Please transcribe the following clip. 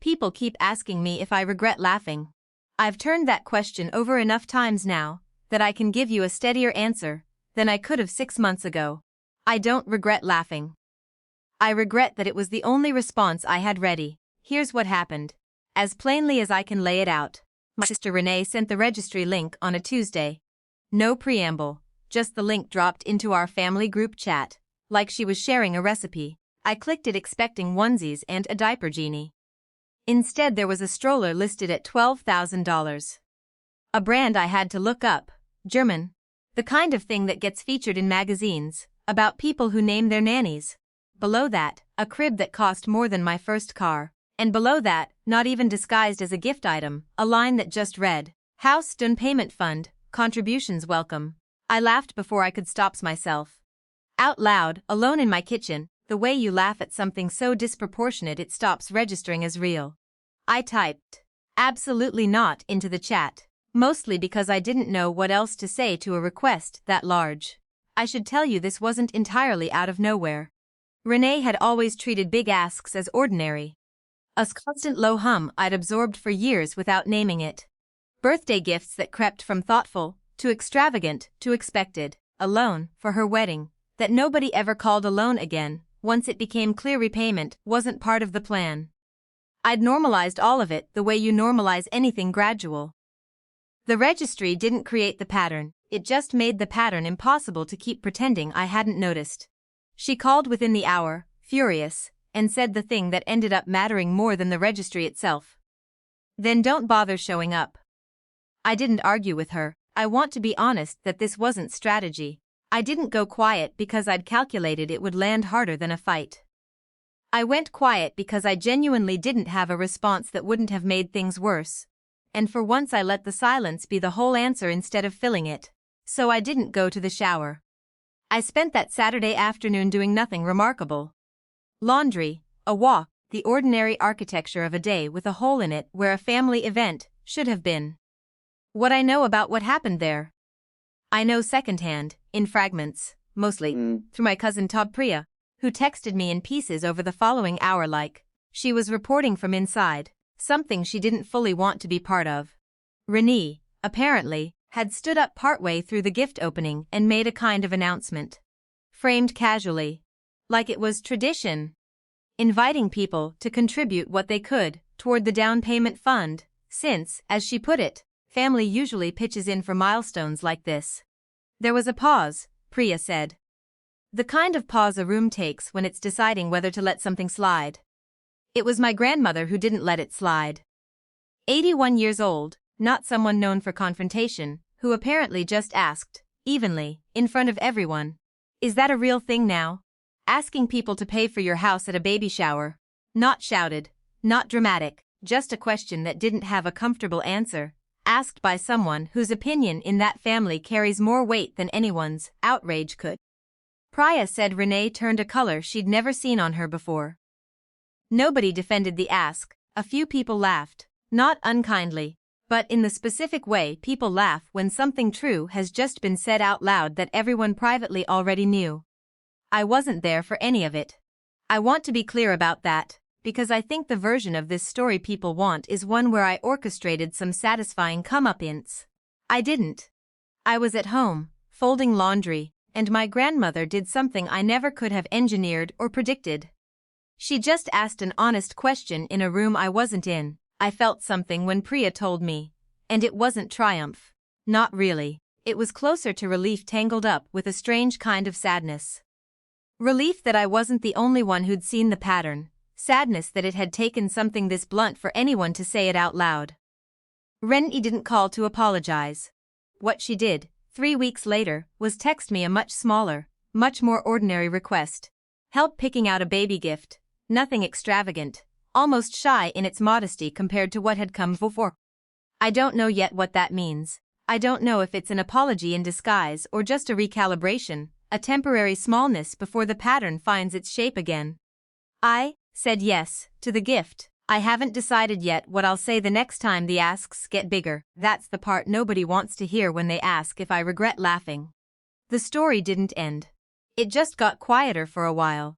People keep asking me if I regret laughing. I've turned that question over enough times now that I can give you a steadier answer than I could have 6 months ago. I don't regret laughing. I regret that it was the only response I had ready. Here's what happened. As plainly as I can lay it out. My sister Renee sent the registry link on a Tuesday. No preamble, just the link dropped into our family group chat, like she was sharing a recipe. I clicked it expecting onesies and a diaper genie. Instead there was a stroller listed at $12,000. A brand I had to look up, German. The kind of thing that gets featured in magazines, about people who name their nannies. Below that, a crib that cost more than my first car. And below that, not even disguised as a gift item, a line that just read, House Down Payment Fund, contributions welcome. I laughed before I could stop myself. Out loud, alone in my kitchen, the way you laugh at something so disproportionate it stops registering as real. I typed, absolutely not, into the chat, mostly because I didn't know what else to say to a request that large. I should tell you this wasn't entirely out of nowhere. Renee had always treated big asks as ordinary. A constant low hum I'd absorbed for years without naming it. Birthday gifts that crept from thoughtful, to extravagant, to expected, a loan for her wedding, that nobody ever called a loan again, once it became clear repayment wasn't part of the plan. I'd normalized all of it the way you normalize anything gradual. The registry didn't create the pattern, it just made the pattern impossible to keep pretending I hadn't noticed. She called within the hour, furious, and said the thing that ended up mattering more than the registry itself. Then don't bother showing up. I didn't argue with her. I want to be honest that this wasn't strategy. I didn't go quiet because I'd calculated it would land harder than a fight. I went quiet because I genuinely didn't have a response that wouldn't have made things worse. And for once I let the silence be the whole answer instead of filling it. So I didn't go to the shower. I spent that Saturday afternoon doing nothing remarkable. Laundry, a walk, the ordinary architecture of a day with a hole in it where a family event should have been. What I know about what happened there? I know secondhand, in fragments, mostly, through my cousin Todd Priya, who texted me in pieces over the following hour like she was reporting from inside, something she didn't fully want to be part of. Renee, apparently, had stood up partway through the gift opening and made a kind of announcement. Framed casually, like it was tradition. Inviting people to contribute what they could toward the down payment fund, since, as she put it, family usually pitches in for milestones like this. There was a pause, Priya said. The kind of pause a room takes when it's deciding whether to let something slide. It was my grandmother who didn't let it slide. 81 years old, not someone known for confrontation, who apparently just asked, evenly, in front of everyone, is that a real thing now? Asking people to pay for your house at a baby shower. Not shouted, not dramatic, just a question that didn't have a comfortable answer, asked by someone whose opinion in that family carries more weight than anyone's outrage could. Priya said Renee turned a color she'd never seen on her before. Nobody defended the ask, a few people laughed, not unkindly, but in the specific way people laugh when something true has just been said out loud that everyone privately already knew. I wasn't there for any of it. I want to be clear about that, because I think the version of this story people want is one where I orchestrated some satisfying comeuppance. I didn't. I was at home, folding laundry, and my grandmother did something I never could have engineered or predicted. She just asked an honest question in a room I wasn't in. I felt something when Priya told me. And it wasn't triumph. Not really. It was closer to relief tangled up with a strange kind of sadness. Relief that I wasn't the only one who'd seen the pattern. Sadness that it had taken something this blunt for anyone to say it out loud. Renee didn't call to apologize. What she did, 3 weeks later, was text me a much smaller, much more ordinary request. Help picking out a baby gift. Nothing extravagant, almost shy in its modesty compared to what had come before. I don't know yet what that means. I don't know if it's an apology in disguise or just a recalibration, a temporary smallness before the pattern finds its shape again. I said yes to the gift. I haven't decided yet what I'll say the next time the asks get bigger. That's the part nobody wants to hear when they ask if I regret laughing. The story didn't end. It just got quieter for a while.